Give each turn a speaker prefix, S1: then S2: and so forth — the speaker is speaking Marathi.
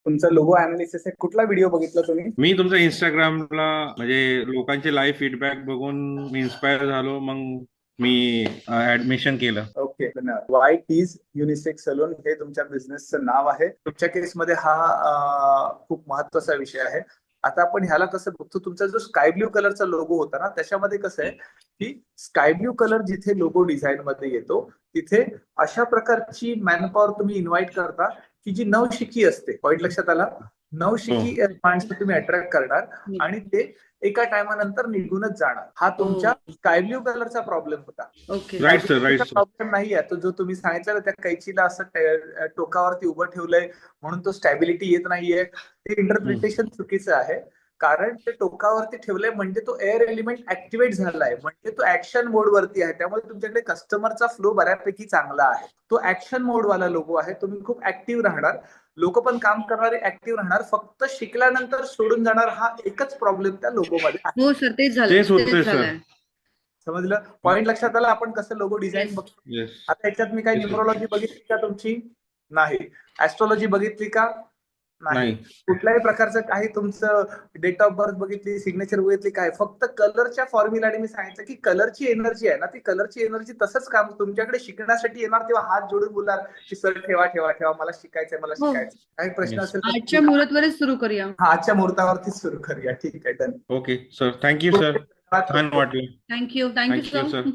S1: तुमचा लोगो अनालिसिस आहे, कुठला व्हिडिओ बघितला तुम्ही?
S2: मी तुमचा इंस्टाग्रामला म्हणजे लोकांचे लाईव्ह फीडबॅक बघून मी इन्स्पायर झालो, मग मी ऍडमिशन केलं.
S1: ओके, धन्यवाद. व्हाईट इज युनिसेक्स सलून हे तुमच्या बिझनेसचं नाव आहे. तुमच्या केसमध्ये हा खूप महत्वाचा विषय आहे. आता आपण ह्याला कसं बघतो, तुमचा जो स्काय ब्ल्यू कलरचा लोगो होता ना, त्याच्यामध्ये कसं आहे की स्काय ब्ल्यू कलर जिथे लोगो डिझाईन मध्ये येतो तिथे अशा प्रकारची मॅनपॉवर तुम्ही इन्व्हाइट करता की जी नवशिकी असते. पॉईंट लक्षात आला? नवशिकी माणसं तुम्ही अट्रॅक्ट करणार आणि ते एका टायमानंतर निघूनच जाणार. हा तुमच्या स्काय ब्ल्यू कलरचा प्रॉब्लेम होता.
S2: Right sir, right sir.
S1: Problem नाहीये तो जो तुम्ही सांगितलं त्या कैचीला असं टोकावरती उभं ठेवलंय म्हणून तो स्टॅबिलिटी येत नाहीये, ते इंटरप्रिटेशन चुकीचं आहे. कारण ते टोकावरती ठेवलंय म्हणजे तो एअर एलिमेंट ऍक्टिव्हेट झालाय, म्हणजे तो ऍक्शन मोड वरती आहे. त्यामुळे तुमच्याकडे कस्टमरचा फ्लो बऱ्यापैकी चांगला आहे. तो ऍक्शन मोड वाला लोगो आहे. तुम्ही खूप ऍक्टिव्ह राहणार, लोक पण काम करणारे ऍक्टिव्ह राहणार. फक्त शिकल्यानंतर सोडून जाणार हा एकच प्रॉब्लेम त्या लोगो मध्ये आहे.
S3: हो सर, तेच झालं,
S2: तेच होतंय
S3: तेच
S2: सर.
S3: झालंय.
S1: समजलं? पॉईंट लक्षात आला? आपण कसं लोगो डिझाईन बघतो.
S2: येस.
S1: आता याच्यात मी काही
S2: Yes, sir.
S1: न्यूमरोलॉजी बघितली का तुमची? नाही. ऍस्ट्रॉलॉजी बघितली का? नाही. कुठल्याही प्रकारचं काही तुमचं डेट ऑफ बर्थ बघितली, सिग्नेचर बघितली काय? फक्त कलरच्या फॉर्म्युलाने मी सांगितलं की कलरची एनर्जी आहे ना, ती कलरची एनर्जी तसंच काम तुमच्याकडे शिकण्यासाठी येणार तेव्हा हात जोडून बोलणार की सर ठेवा ठेवा ठेवा, मला शिकायचंय, मला
S3: हो.
S1: शिकायचं. काही प्रश्न
S2: Yes.
S1: असेल तर
S3: आजच्या मुहूर्तावरच सुरू करूया.
S1: हा, आजच्या मुहूर्तावरतीच सुरू करूया. ठीक आहे, done.
S2: Okay sir, thank you sir. छान वाटलं.
S3: Thank you
S2: thank you
S3: sir.
S2: सर.